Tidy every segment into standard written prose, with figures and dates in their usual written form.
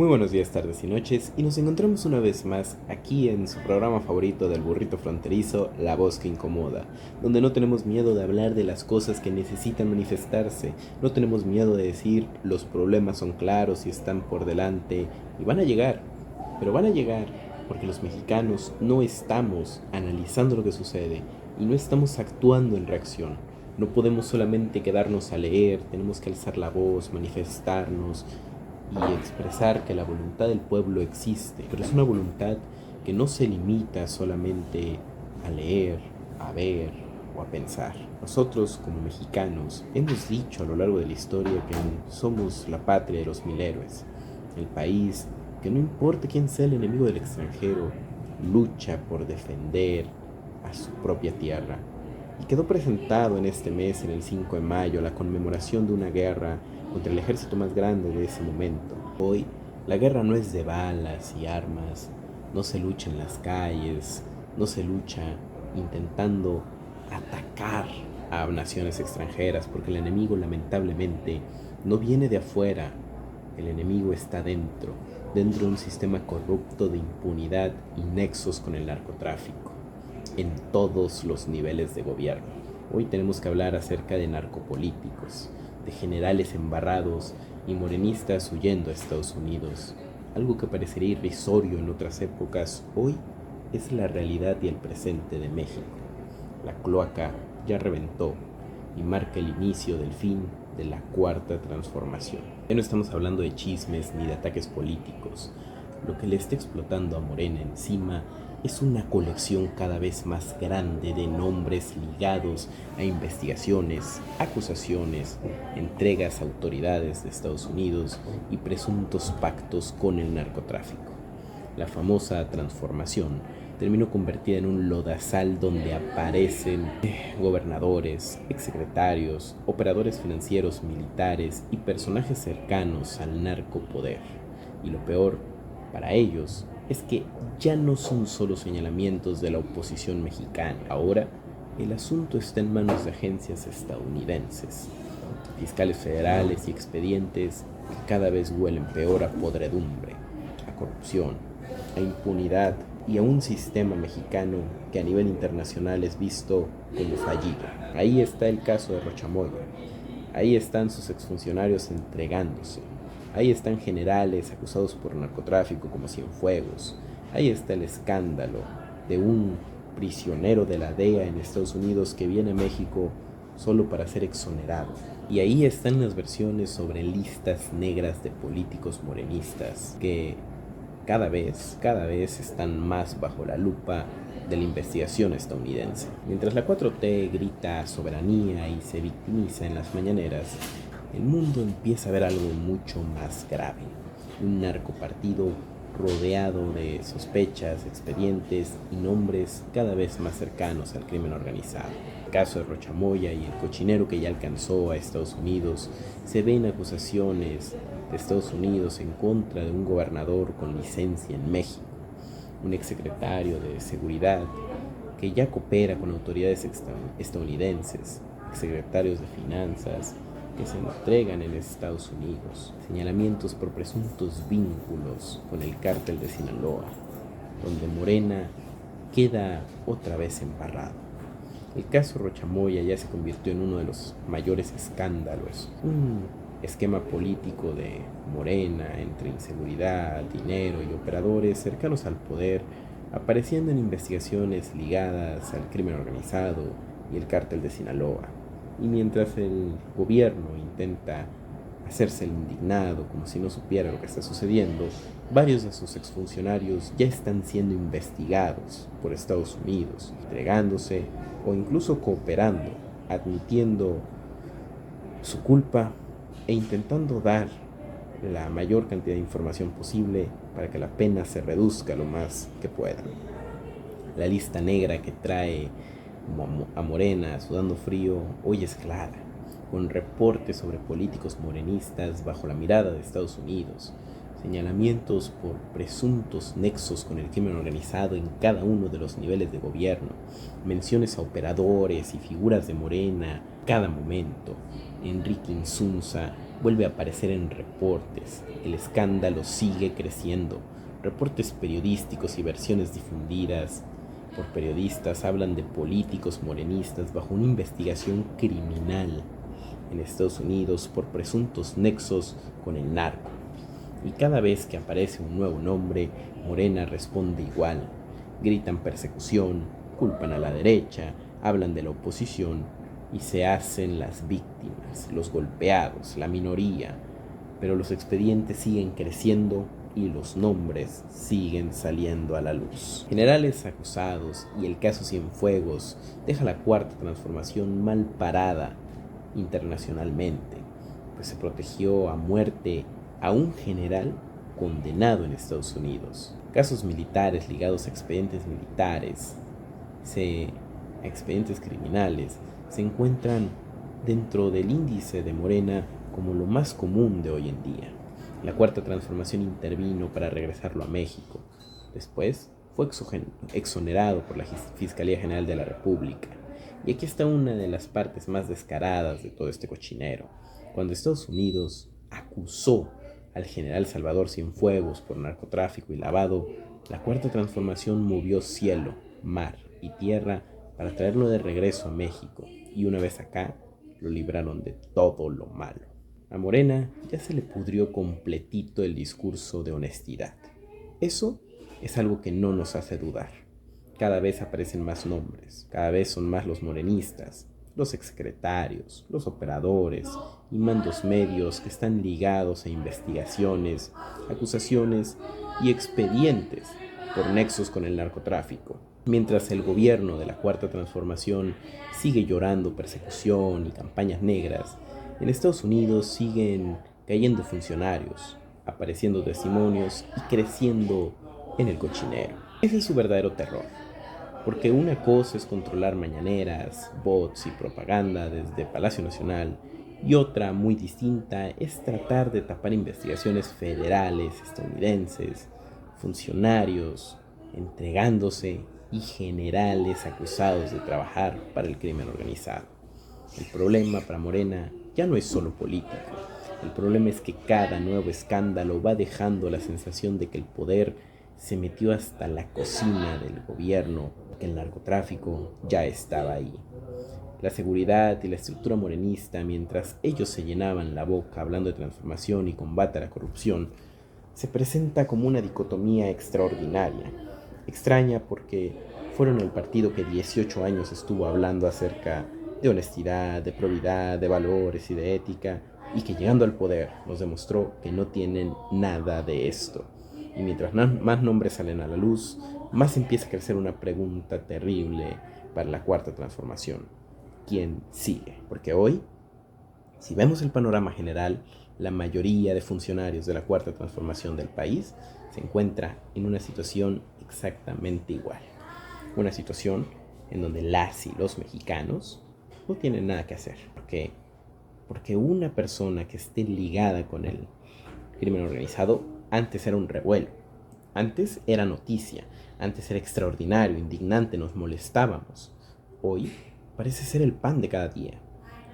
Muy buenos días, tardes y noches, y nos encontramos una vez más aquí en su programa favorito del burrito fronterizo, La Voz que Incomoda, donde no tenemos miedo de hablar de las cosas que necesitan manifestarse, no tenemos miedo de decir los problemas son claros y están por delante, y van a llegar, pero van a llegar porque los mexicanos no estamos analizando lo que sucede y no estamos actuando en reacción. No podemos solamente quedarnos a leer, tenemos que alzar la voz, manifestarnos y expresar que la voluntad del pueblo existe, pero es una voluntad que no se limita solamente a leer, a ver o a pensar. Nosotros como mexicanos hemos dicho a lo largo de la historia que somos la patria de los mil héroes, el país que no importa quién sea el enemigo del extranjero, lucha por defender a su propia tierra. Y quedó presentado en este mes, en el 5 de mayo, la conmemoración de una guerra contra el ejército más grande de ese momento. Hoy, la guerra no es de balas y armas, no se lucha en las calles, no se lucha intentando atacar a naciones extranjeras, porque el enemigo lamentablemente no viene de afuera, el enemigo está dentro de un sistema corrupto de impunidad y nexos con el narcotráfico en todos los niveles de gobierno. Hoy tenemos que hablar acerca de narcopolíticos, de generales embarrados y morenistas huyendo a Estados Unidos. Algo que parecería irrisorio en otras épocas, hoy es la realidad y el presente de México. La cloaca ya reventó y marca el inicio del fin de la cuarta transformación. Ya no estamos hablando de chismes ni de ataques políticos. Lo que le está explotando a Morena encima es una colección cada vez más grande de nombres ligados a investigaciones, acusaciones, entregas a autoridades de Estados Unidos y presuntos pactos con el narcotráfico. La famosa transformación terminó convertida en un lodazal donde aparecen gobernadores, exsecretarios, operadores financieros, militares y personajes cercanos al narcopoder. Y lo peor, para ellos, es que ya no son solo señalamientos de la oposición mexicana. Ahora, el asunto está en manos de agencias estadounidenses, fiscales federales y expedientes que cada vez huelen peor a podredumbre, a corrupción, a impunidad y a un sistema mexicano que a nivel internacional es visto como fallido. Ahí está el caso de Rochamoya, ahí están sus exfuncionarios entregándose, ahí están generales acusados por narcotráfico como Cienfuegos, ahí está el escándalo de un prisionero de la DEA en Estados Unidos que viene a México solo para ser exonerado. Y ahí están las versiones sobre listas negras de políticos morenistas que cada vez están más bajo la lupa de la investigación estadounidense. Mientras la 4T grita soberanía y se victimiza en las mañaneras, el mundo empieza a ver algo mucho más grave. Un narcopartido rodeado de sospechas, expedientes y nombres cada vez más cercanos al crimen organizado. El caso de Rochamoya y el cochinero que ya alcanzó a Estados Unidos, se ven acusaciones de Estados Unidos en contra de un gobernador con licencia en México, un exsecretario de Seguridad que ya coopera con autoridades estadounidenses, exsecretarios de Finanzas que se entregan en Estados Unidos, señalamientos por presuntos vínculos con el cártel de Sinaloa, donde Morena queda otra vez embarrado. El caso Rochamoya ya se convirtió en uno de los mayores escándalos, un esquema político de Morena entre inseguridad, dinero y operadores cercanos al poder, apareciendo en investigaciones ligadas al crimen organizado y el cártel de Sinaloa. Y mientras el gobierno intenta hacerse el indignado como si no supiera lo que está sucediendo, varios de sus exfuncionarios ya están siendo investigados por Estados Unidos, entregándose o incluso cooperando, admitiendo su culpa e intentando dar la mayor cantidad de información posible para que la pena se reduzca lo más que pueda. La lista negra que trae a Morena sudando frío hoy es clara, con reportes sobre políticos morenistas bajo la mirada de Estados Unidos, señalamientos por presuntos nexos con el crimen organizado en cada uno de los niveles de gobierno, menciones a operadores y figuras de Morena cada momento. Enrique Insunza vuelve a aparecer en reportes, el escándalo sigue creciendo, reportes periodísticos y versiones difundidas por periodistas hablan de políticos morenistas bajo una investigación criminal en Estados Unidos por presuntos nexos con el narco. Y cada vez que aparece un nuevo nombre, Morena responde igual. Gritan persecución, culpan a la derecha, hablan de la oposición y se hacen las víctimas, los golpeados, la minoría. Pero los expedientes siguen creciendo y los nombres siguen saliendo a la luz. Generales acusados y el caso Cienfuegos deja la Cuarta Transformación mal parada internacionalmente, pues se protegió a muerte a un general condenado en Estados Unidos. Casos militares ligados a expedientes militares, a expedientes criminales, se encuentran dentro del índice de Morena como lo más común de hoy en día. La Cuarta Transformación intervino para regresarlo a México. Después fue exonerado por la Fiscalía General de la República. Y aquí está una de las partes más descaradas de todo este cochinero. Cuando Estados Unidos acusó al general Salvador Cienfuegos por narcotráfico y lavado, la Cuarta Transformación movió cielo, mar y tierra para traerlo de regreso a México. Y una vez acá, lo libraron de todo lo malo. A Morena ya se le pudrió completito el discurso de honestidad. Eso es algo que no nos hace dudar. Cada vez aparecen más nombres, cada vez son más los morenistas, los exsecretarios, los operadores y mandos medios que están ligados a investigaciones, acusaciones y expedientes por nexos con el narcotráfico. Mientras el gobierno de la Cuarta Transformación sigue llorando persecución y campañas negras, en Estados Unidos siguen cayendo funcionarios, apareciendo testimonios y creciendo en el cochinero. Ese es su verdadero terror. Porque una cosa es controlar mañaneras, bots y propaganda desde Palacio Nacional, y otra muy distinta es tratar de tapar investigaciones federales, estadounidenses, funcionarios entregándose y generales acusados de trabajar para el crimen organizado. El problema para Morena ya no es solo político. El problema es que cada nuevo escándalo va dejando la sensación de que el poder se metió hasta la cocina del gobierno, que el narcotráfico ya estaba ahí. La seguridad y la estructura morenista, mientras ellos se llenaban la boca hablando de transformación y combate a la corrupción, se presenta como una dicotomía extraordinaria. Extraña porque fueron el partido que 18 años estuvo hablando acerca de honestidad, de probidad, de valores y de ética, y que llegando al poder nos demostró que no tienen nada de esto. Y mientras más nombres salen a la luz, más empieza a crecer una pregunta terrible para la Cuarta Transformación. ¿Quién sigue? Porque hoy, si vemos el panorama general, la mayoría de funcionarios de la Cuarta Transformación del país se encuentra en una situación exactamente igual. Una situación en donde las y los mexicanos no tienen nada que hacer. Porque una persona que esté ligada con el crimen organizado antes era un revuelo, antes era noticia, antes era extraordinario, indignante, nos molestábamos. Hoy parece ser el pan de cada día.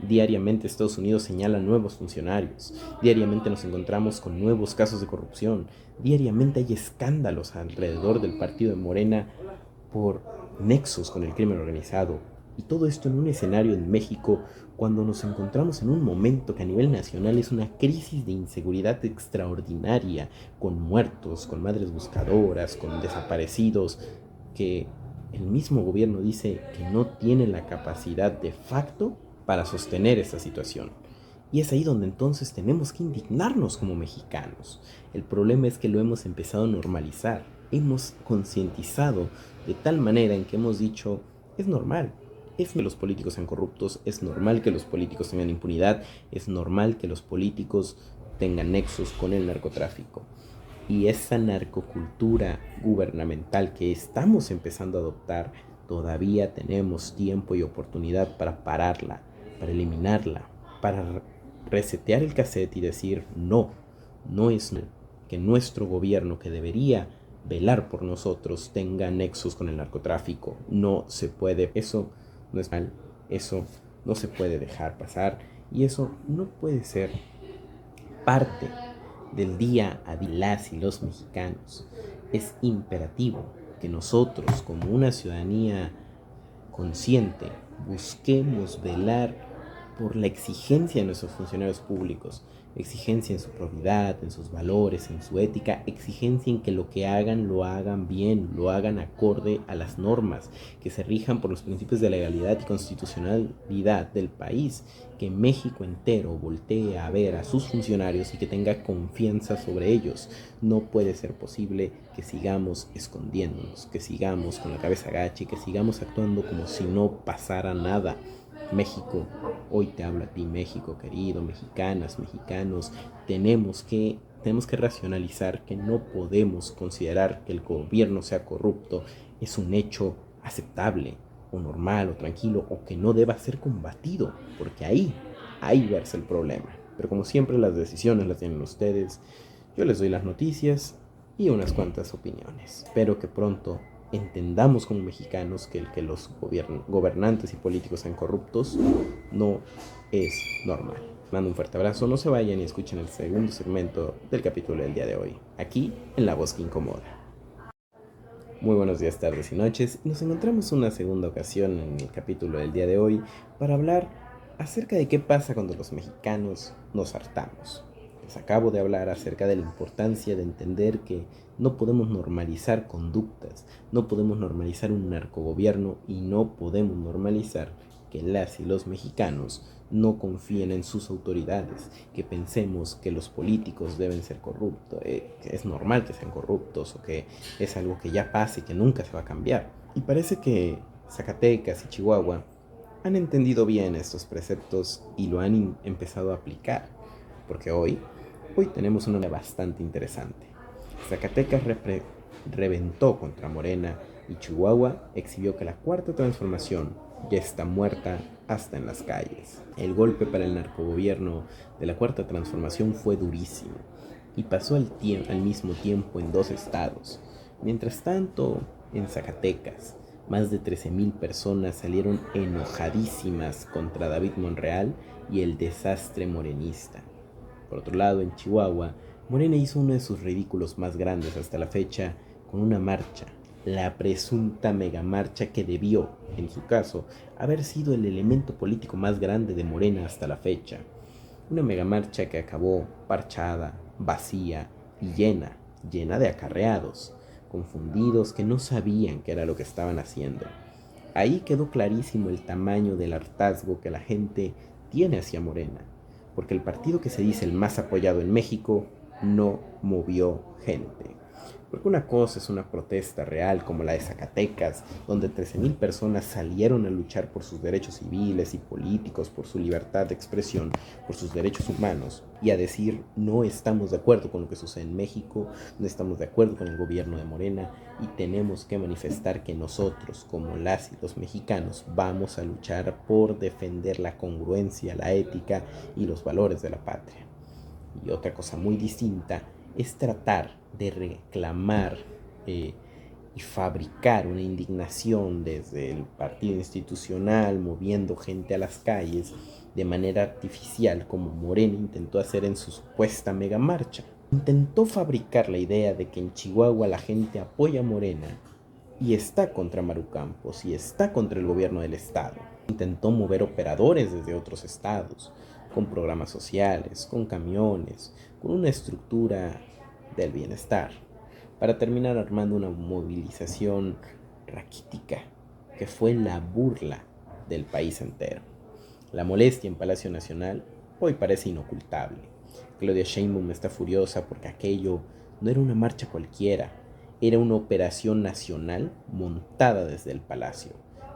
Diariamente Estados Unidos señala nuevos funcionarios, diariamente nos encontramos con nuevos casos de corrupción, diariamente hay escándalos alrededor del partido de Morena por nexos con el crimen organizado. Y todo esto en un escenario en México cuando nos encontramos en un momento que a nivel nacional es una crisis de inseguridad extraordinaria, con muertos, con madres buscadoras, con desaparecidos, que el mismo gobierno dice que no tiene la capacidad de facto para sostener esta situación. Y es ahí donde entonces tenemos que indignarnos como mexicanos. El problema es que lo hemos empezado a normalizar, hemos concientizado de tal manera en que hemos dicho, es normal. Es que los políticos sean corruptos, es normal que los políticos tengan impunidad, es normal que los políticos tengan nexos con el narcotráfico. Y esa narcocultura gubernamental que estamos empezando a adoptar, todavía tenemos tiempo y oportunidad para pararla, para eliminarla, para resetear el cassette y decir no, no es no. que nuestro gobierno, que debería velar por nosotros, tenga nexos con el narcotráfico. No se puede, eso no es mal, eso no se puede dejar pasar y eso no puede ser parte del día a día de las y los mexicanos. Es imperativo que nosotros, como una ciudadanía consciente, busquemos velar por la exigencia de nuestros funcionarios públicos, exigencia en su probidad, en sus valores, en su ética, exigencia en que lo que hagan lo hagan bien, lo hagan acorde a las normas, que se rijan por los principios de legalidad y constitucionalidad del país, que México entero voltee a ver a sus funcionarios y que tenga confianza sobre ellos. No puede ser posible que sigamos escondiéndonos, que sigamos con la cabeza agacha y que sigamos actuando como si no pasara nada. México, hoy te hablo a ti, México querido, mexicanas, mexicanos, tenemos que racionalizar que no podemos considerar que el gobierno sea corrupto, es un hecho aceptable o normal o tranquilo o que no deba ser combatido, porque ahí verse el problema. Pero como siempre las decisiones las tienen ustedes, yo les doy las noticias y unas cuantas opiniones. Espero que pronto entendamos como mexicanos que el que los gobernantes y políticos sean corruptos no es normal. Mando un fuerte abrazo, no se vayan y escuchen el segundo segmento del capítulo del día de hoy, aquí en La Voz que Incomoda. Muy buenos días, tardes y noches, y nos encontramos una segunda ocasión en el capítulo del día de hoy para hablar acerca de qué pasa cuando los mexicanos nos hartamos. Les acabo de hablar acerca de la importancia de entender que no podemos normalizar conductas, no podemos normalizar un narcogobierno y no podemos normalizar que las y los mexicanos no confíen en sus autoridades, que pensemos que los políticos deben ser corruptos, que es normal que sean corruptos o que es algo que ya pasa y que nunca se va a cambiar. Y parece que Zacatecas y Chihuahua han entendido bien estos preceptos y lo han empezado a aplicar, porque hoy tenemos una bastante interesante. Zacatecas reventó contra Morena y Chihuahua exhibió que la cuarta transformación ya está muerta hasta en las calles. El golpe para el narcogobierno de la cuarta transformación fue durísimo y pasó al mismo tiempo en 2 estados. Mientras tanto, en Zacatecas, más de 13,000 personas salieron enojadísimas contra David Monreal y el desastre morenista. Por otro lado, en Chihuahua, Morena hizo uno de sus ridículos más grandes hasta la fecha con una marcha, la presunta megamarcha que debió, en su caso, haber sido el elemento político más grande de Morena hasta la fecha. Una megamarcha que acabó parchada, vacía y llena de acarreados, confundidos que no sabían qué era lo que estaban haciendo. Ahí quedó clarísimo el tamaño del hartazgo que la gente tiene hacia Morena, porque el partido que se dice el más apoyado en México no movió gente. Porque una cosa es una protesta real como la de Zacatecas, donde 13,000 personas salieron a luchar por sus derechos civiles y políticos, por su libertad de expresión, por sus derechos humanos, y a decir no estamos de acuerdo con lo que sucede en México, no estamos de acuerdo con el gobierno de Morena y tenemos que manifestar que nosotros, como las y los mexicanos, vamos a luchar por defender la congruencia, la ética y los valores de la patria. Y otra cosa muy distinta es tratar de reclamar y fabricar una indignación desde el partido institucional, moviendo gente a las calles de manera artificial, como Morena intentó hacer en su supuesta megamarcha. Intentó fabricar la idea de que en Chihuahua la gente apoya a Morena y está contra Maru Campos y está contra el gobierno del estado. Intentó mover operadores desde otros estados, con programas sociales, con camiones, con una estructura del bienestar, para terminar armando una movilización raquítica que fue la burla del país entero. La molestia en Palacio Nacional hoy parece inocultable. Claudia Sheinbaum está furiosa porque aquello no era una marcha cualquiera, era una operación nacional montada desde el Palacio,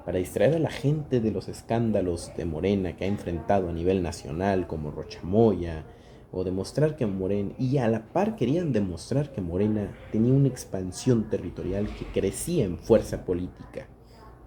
para distraer a la gente de los escándalos de Morena que ha enfrentado a nivel nacional, como Rochamoya, o demostrar que Morena, y a la par querían demostrar que Morena tenía una expansión territorial que crecía en fuerza política.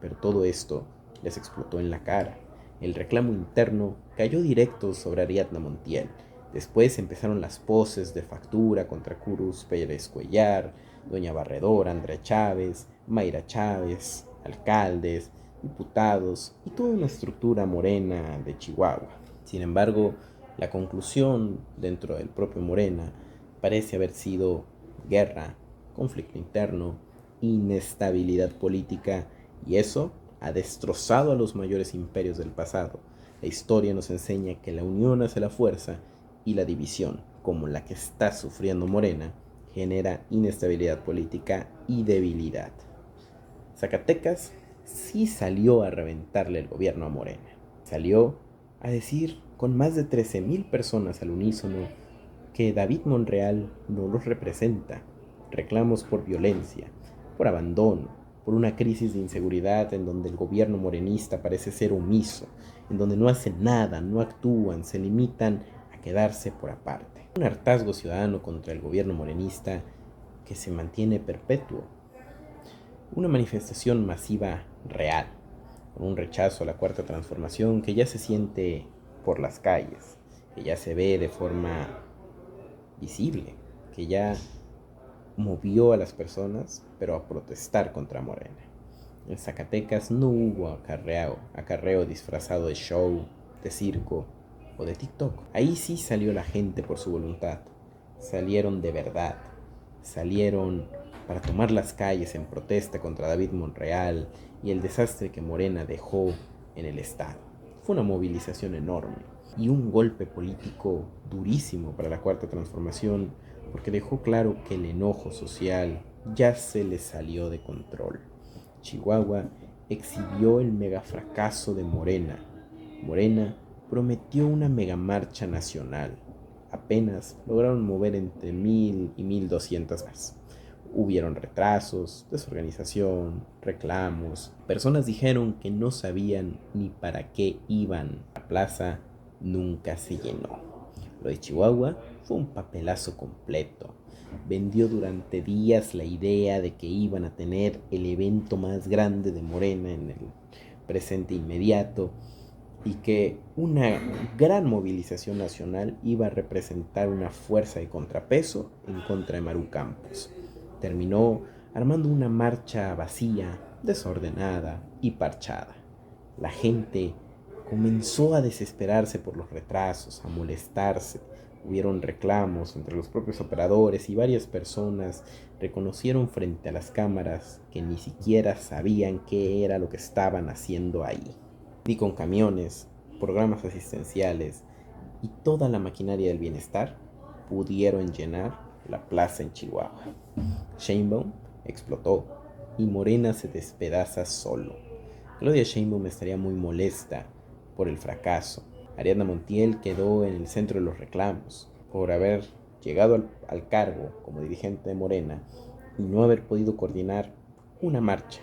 Pero todo esto les explotó en la cara. El reclamo interno cayó directo sobre Ariadna Montiel, Después empezaron las poses de factura contra Cruz Pérez Cuellar, Doña Barredora, Andrea Chávez, Mayra Chávez, alcaldes, diputados y toda una estructura morena de Chihuahua. Sin embargo, la conclusión dentro del propio Morena parece haber sido guerra, conflicto interno, inestabilidad política, y eso ha destrozado a los mayores imperios del pasado. La historia nos enseña que la unión hace la fuerza y la división, como la que está sufriendo Morena, genera inestabilidad política y debilidad. Zacatecas sí salió a reventarle el gobierno a Morena. Salió a decir con más de 13,000 personas al unísono que David Monreal no los representa. Reclamos por violencia, por abandono, por una crisis de inseguridad en donde el gobierno morenista parece ser omiso, en donde no hacen nada, no actúan, se limitan a quedarse por aparte. Un hartazgo ciudadano contra el gobierno morenista que se mantiene perpetuo. Una manifestación masiva real, con un rechazo a la cuarta transformación que ya se siente por las calles, que ya se ve de forma visible, que ya movió a las personas, pero a protestar contra Morena. En Zacatecas no hubo acarreo disfrazado de show, de circo o de TikTok. Ahí sí salió la gente por su voluntad. Salieron de verdad. Salieron para tomar las calles en protesta contra David Monreal y el desastre que Morena dejó en el estado. Fue una movilización enorme y un golpe político durísimo para la cuarta transformación, porque dejó claro que el enojo social ya se le salió de control. Chihuahua exhibió el mega fracaso de Morena. Morena prometió una mega marcha nacional. Apenas lograron mover entre 1,000 y 1,200 más. Hubieron retrasos, desorganización, reclamos. Personas dijeron que no sabían ni para qué iban. La plaza nunca se llenó. Lo de Chihuahua fue un papelazo completo. Vendió durante días la idea de que iban a tener el evento más grande de Morena en el presente inmediato y que una gran movilización nacional iba a representar una fuerza de contrapeso en contra de Maru Campos. Terminó armando una marcha vacía, desordenada y parchada. La gente comenzó a desesperarse por los retrasos, a molestarse. Hubieron reclamos entre los propios operadores y varias personas reconocieron frente a las cámaras que ni siquiera sabían qué era lo que estaban haciendo ahí. Ni con camiones, programas asistenciales y toda la maquinaria del bienestar pudieron llenar la plaza en Chihuahua. Sheinbaum explotó y Morena se despedaza solo. Claudia Sheinbaum estaría muy molesta por el fracaso. Ariadna Montiel quedó en el centro de los reclamos por haber llegado al cargo como dirigente de Morena y no haber podido coordinar una marcha.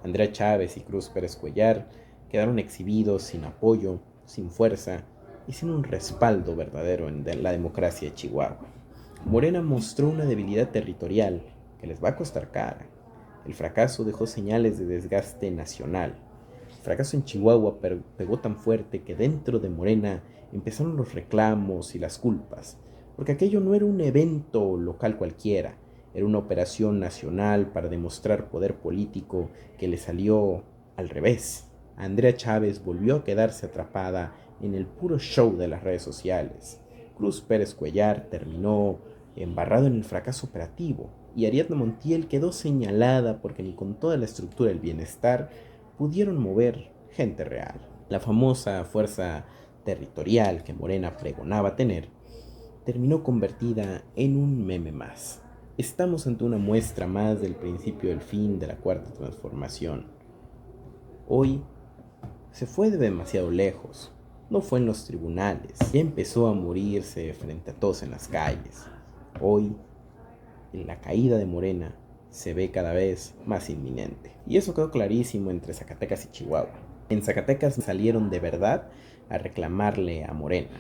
Andrea Chávez y Cruz Pérez Cuellar quedaron exhibidos sin apoyo, sin fuerza y sin un respaldo verdadero en la democracia de Chihuahua. Morena mostró una debilidad territorial que les va a costar cara. El fracaso dejó señales de desgaste nacional. El fracaso en Chihuahua pegó tan fuerte que dentro de Morena empezaron los reclamos y las culpas, porque aquello no era un evento local cualquiera, era una operación nacional para demostrar poder político que le salió al revés. Andrea Chávez volvió a quedarse atrapada en el puro show de las redes sociales. Cruz Pérez Cuellar terminó embarrado en el fracaso operativo y Ariadna Montiel quedó señalada porque ni con toda la estructura del bienestar pudieron mover gente real. La famosa fuerza territorial que Morena pregonaba tener terminó convertida en un meme más. Estamos ante una muestra más del principio del fin de la cuarta transformación. Hoy se fue de demasiado lejos. No fue en los tribunales. Ya empezó a morirse frente a todos en las calles. Hoy, la caída de Morena se ve cada vez más inminente. Y eso quedó clarísimo entre Zacatecas y Chihuahua. En Zacatecas salieron de verdad a reclamarle a Morena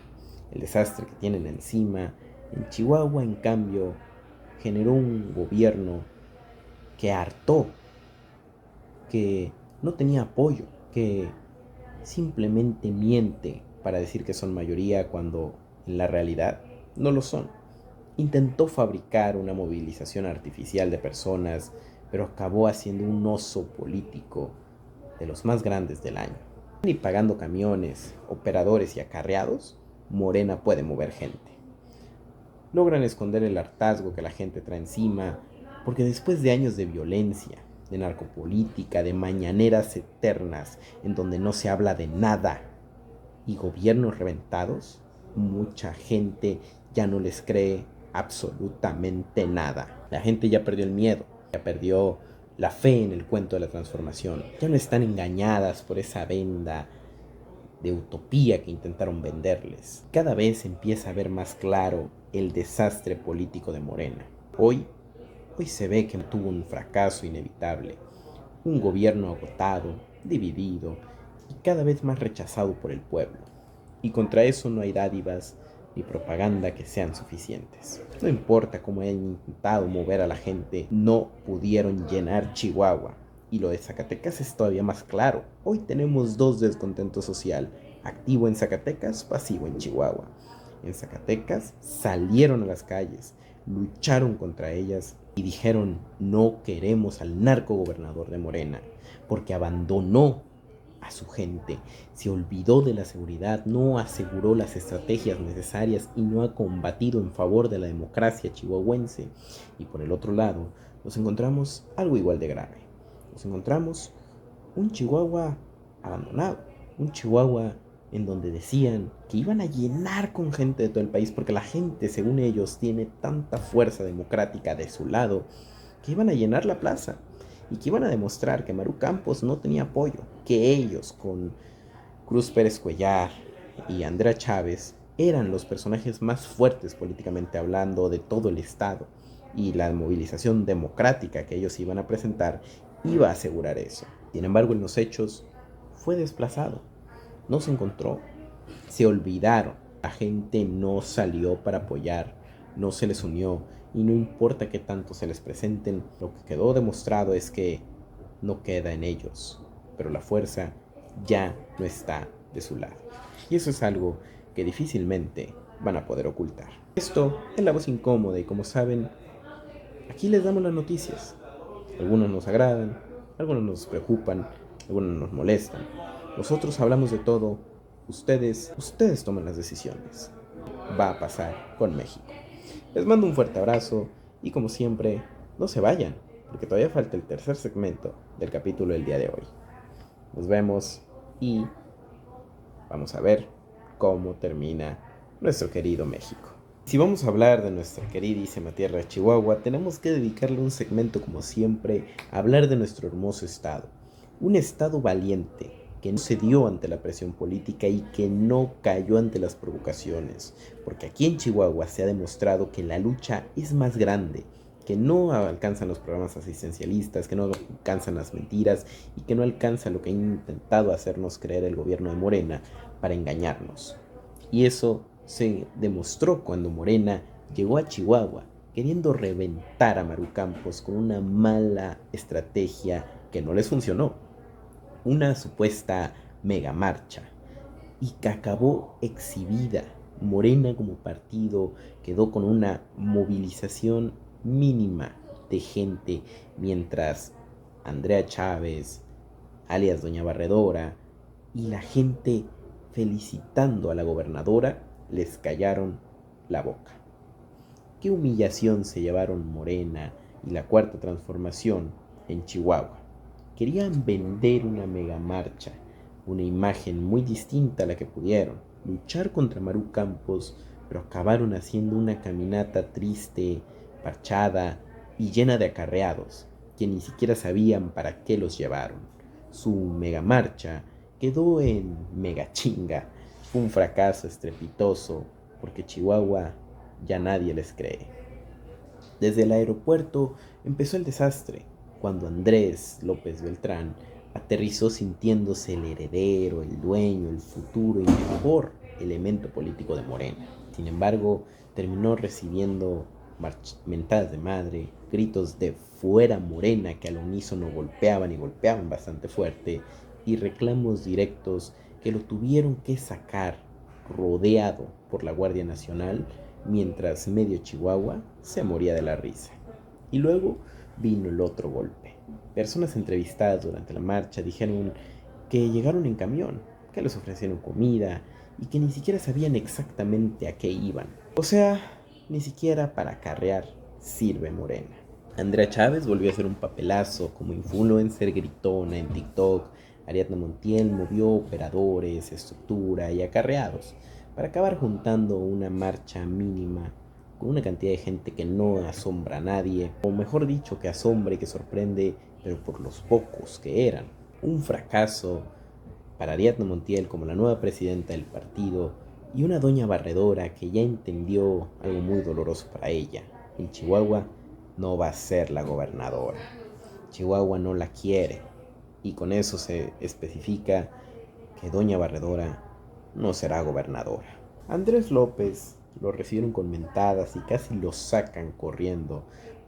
el desastre que tienen encima. En Chihuahua, en cambio, generó un gobierno que hartó, que no tenía apoyo, que simplemente miente para decir que son mayoría cuando En la realidad, no lo son. Intentó fabricar una movilización artificial de personas, pero acabó haciendo un oso político de los más grandes del año. Ni pagando camiones, operadores y acarreados, Morena puede mover gente. Logran esconder el hartazgo que la gente trae encima, porque después de años de violencia, de narcopolítica, de mañaneras eternas en donde no se habla de nada y gobiernos reventados, mucha gente ya no les cree absolutamente nada. La gente ya perdió el miedo, ya perdió la fe en el cuento de la transformación. Ya no están engañadas por esa venda de utopía que intentaron venderles. Cada vez empieza a ver más claro el desastre político de Morena. Hoy se ve que tuvo un fracaso inevitable, un gobierno agotado, dividido y cada vez más rechazado por el pueblo. Y contra eso no hay dádivas ni propaganda que sean suficientes. No importa cómo hayan intentado mover a la gente, no pudieron llenar Chihuahua. Y lo de Zacatecas es todavía más claro. Hoy tenemos dos descontentos social, activo en Zacatecas, pasivo en Chihuahua. En Zacatecas salieron a las calles, lucharon contra ellas y dijeron: no queremos al narcogobernador de Morena, porque abandonó a su gente, se olvidó de la seguridad, no aseguró las estrategias necesarias y no ha combatido en favor de la democracia chihuahuense. Y por el otro lado, nos encontramos algo igual de grave. Nos encontramos un Chihuahua abandonado, un Chihuahua en donde decían que iban a llenar con gente de todo el país, porque la gente, según ellos, tiene tanta fuerza democrática de su lado, que iban a llenar la plaza y que iban a demostrar que Maru Campos no tenía apoyo, que ellos con Cruz Pérez Cuellar y Andrea Chávez eran los personajes más fuertes políticamente hablando de todo el estado, y la movilización democrática que ellos iban a presentar iba a asegurar eso. Sin embargo, en los hechos fue desplazado, no se encontró, se olvidaron, la gente no salió para apoyar, no se les unió, y no importa qué tanto se les presenten, lo que quedó demostrado es que no queda en ellos, pero la fuerza ya no está de su lado. Y eso es algo que difícilmente van a poder ocultar. Esto es La Voz Incómoda, y como saben, aquí les damos las noticias. Algunos nos agradan, algunos nos preocupan, algunos nos molestan. Nosotros hablamos de todo, ustedes toman las decisiones. Va a pasar con México. Les mando un fuerte abrazo y, como siempre, no se vayan, porque todavía falta el tercer segmento del capítulo del día de hoy. Nos vemos y vamos a ver cómo termina nuestro querido México. Si vamos a hablar de nuestra queridísima tierra de Chihuahua, tenemos que dedicarle un segmento, como siempre, a hablar de nuestro hermoso estado. Un estado valiente, que no cedió ante la presión política y que no cayó ante las provocaciones, porque aquí en Chihuahua se ha demostrado que la lucha es más grande, que no alcanzan los programas asistencialistas, que no alcanzan las mentiras y que no alcanza lo que ha intentado hacernos creer el gobierno de Morena para engañarnos. Y eso se demostró cuando Morena llegó a Chihuahua queriendo reventar a Maru Campos con una mala estrategia que no les funcionó, una supuesta mega marcha, y que acabó exhibida. Morena como partido quedó con una movilización mínima de gente, mientras Andrea Chávez, alias Doña Barredora, y la gente felicitando a la gobernadora les callaron la boca. Qué humillación se llevaron Morena y la Cuarta Transformación en Chihuahua. Querían vender una mega marcha, una imagen muy distinta a la que pudieron, luchar contra Maru Campos, pero acabaron haciendo una caminata triste, parchada y llena de acarreados, que ni siquiera sabían para qué los llevaron. Su mega marcha quedó en mega chinga, fue un fracaso estrepitoso, porque Chihuahua ya nadie les cree. Desde el aeropuerto empezó el desastre, cuando Andrés López Beltrán aterrizó sintiéndose el heredero, el dueño, el futuro y mejor elemento político de Morena. Sin embargo, terminó recibiendo mentadas de madre, gritos de fuera Morena que al unísono golpeaban y golpeaban bastante fuerte, y reclamos directos que lo tuvieron que sacar rodeado por la Guardia Nacional, mientras medio Chihuahua se moría de la risa. Y luego vino el otro golpe. Personas entrevistadas durante la marcha dijeron que llegaron en camión, que les ofrecieron comida y que ni siquiera sabían exactamente a qué iban. O sea, ni siquiera para acarrear sirve Morena. Andrea Chávez volvió a hacer un papelazo como influencer gritona en TikTok. Ariadna Montiel movió operadores, estructura y acarreados para acabar juntando una marcha mínima con una cantidad de gente que no asombra a nadie, o mejor dicho, que asombra y que sorprende, pero por los pocos que eran. Un fracaso para Ariadna Montiel como la nueva presidenta del partido y una doña barredora que ya entendió algo muy doloroso para ella. En Chihuahua no va a ser la gobernadora. Chihuahua no la quiere y con eso se especifica que doña barredora no será gobernadora. Andrés López lo recibieron con mentadas y casi lo sacan corriendo,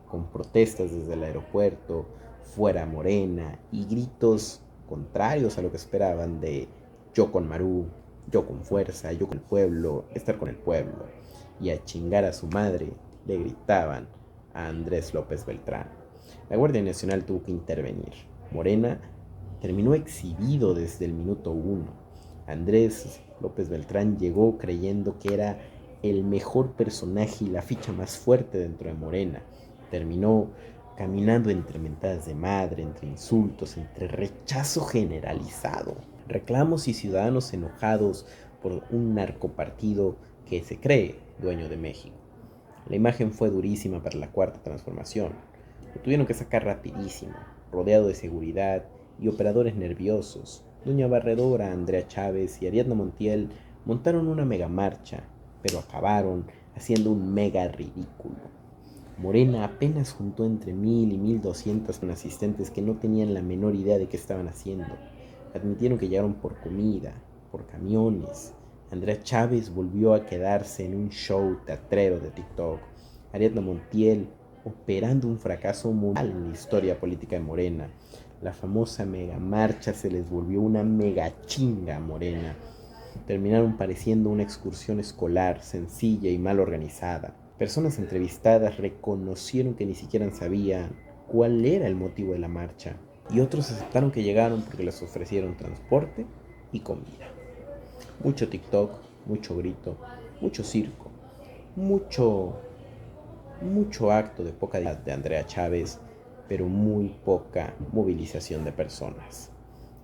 con protestas desde el aeropuerto, fuera Morena y gritos contrarios a lo que esperaban de yo con Marú, yo con fuerza, yo con el pueblo, estar con el pueblo. Y a chingar a su madre le gritaban a Andrés López Beltrán. La Guardia Nacional tuvo que intervenir. Morena terminó exhibido desde el minuto 1. Andrés López Beltrán llegó creyendo que era el mejor personaje y la ficha más fuerte dentro de Morena. Terminó caminando entre mentadas de madre, entre insultos, entre rechazo generalizado, reclamos y ciudadanos enojados por un narcopartido que se cree dueño de México. La imagen fue durísima para la Cuarta Transformación. Lo tuvieron que sacar rapidísimo, rodeado de seguridad y operadores nerviosos. Doña Barredora, Andrea Chávez y Ariadna Montiel montaron una mega marcha, pero acabaron haciendo un mega ridículo. Morena apenas juntó entre 1000 y 1200 con asistentes que no tenían la menor idea de qué estaban haciendo. Admitieron que llegaron por comida, por camiones. Andrea Chávez volvió a quedarse en un show teatrero de TikTok. Ariadna Montiel operando un fracaso mundial en la historia política de Morena. La famosa mega marcha se les volvió una mega chinga a Morena. Terminaron pareciendo una excursión escolar sencilla y mal organizada. Personas entrevistadas reconocieron que ni siquiera sabían cuál era el motivo de la marcha y otros aceptaron que llegaron porque les ofrecieron transporte y comida. Mucho TikTok, mucho grito, mucho circo, mucho acto de poca edad de Andrea Chávez, pero muy poca movilización de personas.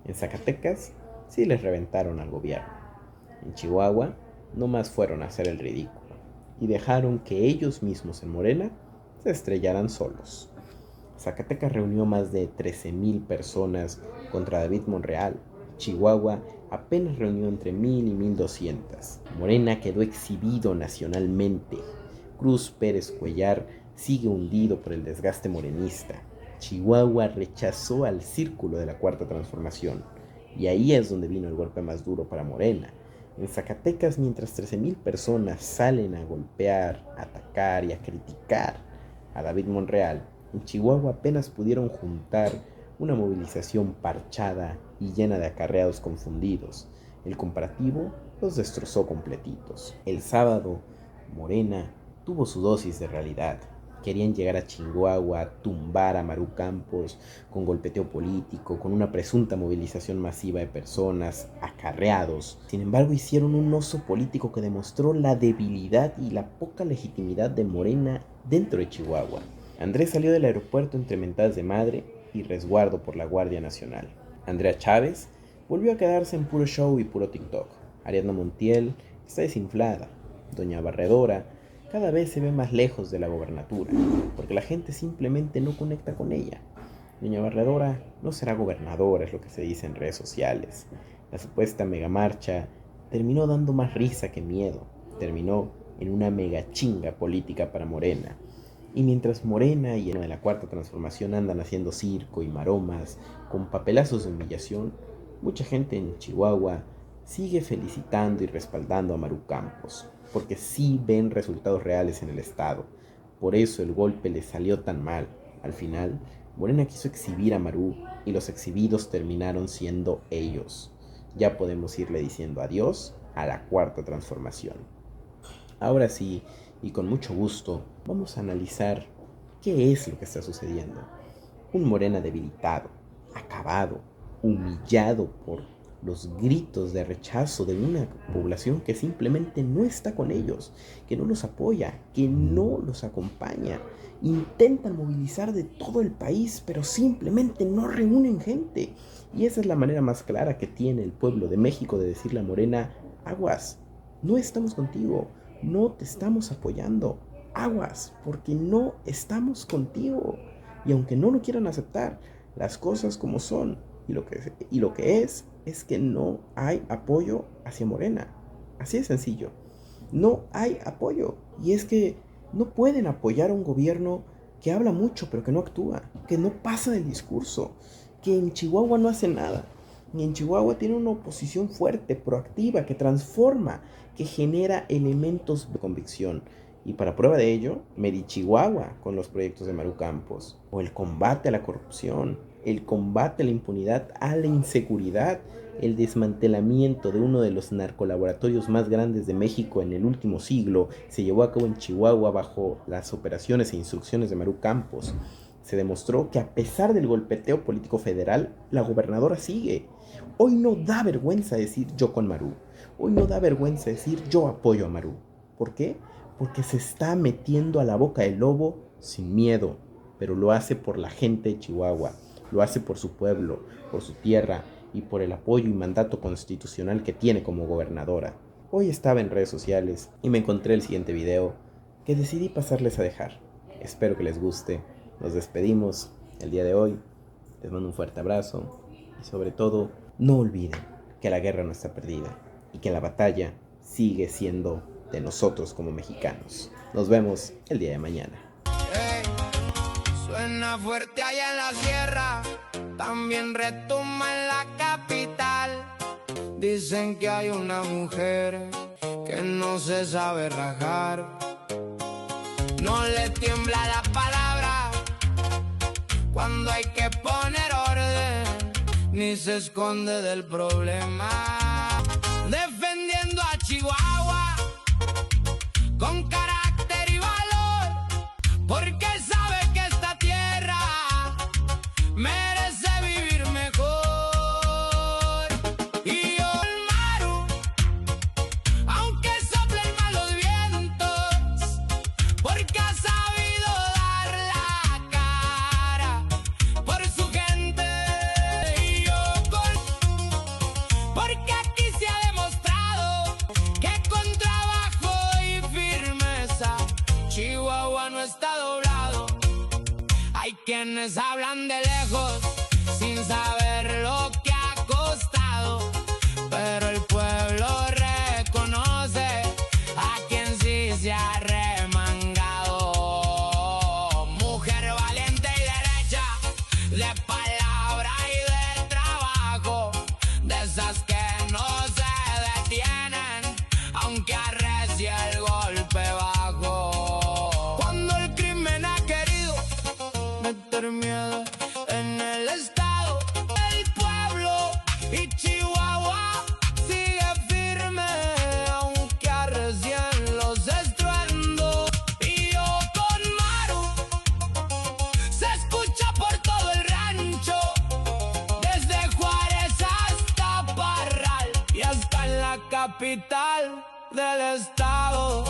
En Zacatecas sí les reventaron al gobierno. En Chihuahua no más fueron a hacer el ridículo y dejaron que ellos mismos en Morena se estrellaran solos. Zacatecas reunió más de 13,000 personas contra David Monreal. Chihuahua apenas reunió entre 1000 y 1200. Morena quedó exhibido nacionalmente. Cruz Pérez Cuellar sigue hundido por el desgaste morenista. Chihuahua rechazó al círculo de la Cuarta Transformación y ahí es donde vino el golpe más duro para Morena. En Zacatecas, mientras 13,000 personas salen a golpear, a atacar y a criticar a David Monreal, en Chihuahua apenas pudieron juntar una movilización parchada y llena de acarreados confundidos. El comparativo los destrozó completitos. El sábado, Morena tuvo su dosis de realidad. Querían llegar a Chihuahua, tumbar a Marú Campos con golpeteo político, con una presunta movilización masiva de personas, acarreados. Sin embargo, hicieron un oso político que demostró la debilidad y la poca legitimidad de Morena dentro de Chihuahua. Andrés salió del aeropuerto entre mentadas de madre y resguardo por la Guardia Nacional. Andrea Chávez volvió a quedarse en puro show y puro TikTok. Ariadna Montiel está desinflada. Doña Barredora cada vez se ve más lejos de la gobernatura, porque la gente simplemente no conecta con ella. Doña Barredora no será gobernadora, es lo que se dice en redes sociales. La supuesta megamarcha terminó dando más risa que miedo. Terminó en una mega chinga política para Morena. Y mientras Morena y de la Cuarta Transformación andan haciendo circo y maromas con papelazos de humillación, mucha gente en Chihuahua sigue felicitando y respaldando a Marú Campos, porque sí ven resultados reales en el estado. Por eso el golpe les salió tan mal. Al final, Morena quiso exhibir a Marú y los exhibidos terminaron siendo ellos. Ya podemos irle diciendo adiós a la cuarta transformación. Ahora sí, y con mucho gusto, vamos a analizar qué es lo que está sucediendo. Un Morena debilitado, acabado, humillado por los gritos de rechazo de una población que simplemente no está con ellos, que no los apoya, que no los acompaña. Intentan movilizar de todo el país, pero simplemente no reúnen gente. Y esa es la manera más clara que tiene el pueblo de México de decirle a Morena: aguas, no estamos contigo, no te estamos apoyando, aguas, porque no estamos contigo. Y aunque no lo quieran aceptar, las cosas como son y lo que es que no hay apoyo hacia Morena. Así de sencillo. No hay apoyo. Y es que no pueden apoyar a un gobierno que habla mucho pero que no actúa, que no pasa del discurso, que en Chihuahua no hace nada. Y en Chihuahua tiene una oposición fuerte, proactiva, que transforma, que genera elementos de convicción. Y para prueba de ello, Meri Chihuahua con los proyectos de Maru Campos, o el combate a la corrupción, el combate a la impunidad, a la inseguridad, el desmantelamiento de uno de los narcolaboratorios más grandes de México en el último siglo, se llevó a cabo en Chihuahua bajo las operaciones e instrucciones de Maru Campos. Se demostró que a pesar del golpeteo político federal, la gobernadora sigue. Hoy no da vergüenza decir yo con Maru. Hoy no da vergüenza decir yo apoyo a Maru. ¿Por qué? Porque se está metiendo a la boca del lobo sin miedo, pero lo hace por la gente de Chihuahua, lo hace por su pueblo, por su tierra y por el apoyo y mandato constitucional que tiene como gobernadora. Hoy estaba en redes sociales y me encontré el siguiente video que decidí pasarles a dejar. Espero que les guste. Nos despedimos el día de hoy. Les mando un fuerte abrazo y sobre todo, no olviden que la guerra no está perdida y que la batalla sigue siendo de nosotros como mexicanos. Nos vemos el día de mañana. Hey, suena fuerte allá en la sierra, también retumba en la capital. Dicen que hay una mujer que no se sabe rajar, no le tiembla la palabra cuando hay que poner orden, ni se esconde del problema, defendiendo a Chihuahua con carácter y valor, porque sabe que esta tierra merece vivir mejor. Y yo, el Maru, aunque soplen malos vientos, porque ha sabido dar la cara por su gente. Y yo porque aquí se ha demostrado que con trabajo y firmeza Chihuahua no está doblado. Hay quienes hablan de lejos sin saber lo que ha costado, pero el pueblo reconoce a quien sí se ha remangado. Mujer valiente y derecha, de palabra y de trabajo, de esas que no se detienen aunque arrecie el golpe bajo. Cuando el crimen ha querido meter miedo en el estado, el pueblo y Chihuahua sigue firme aunque arrecien los estruendos. Y yo con Maru se escucha por todo el rancho, desde Juárez hasta Parral y hasta en la capital del estado.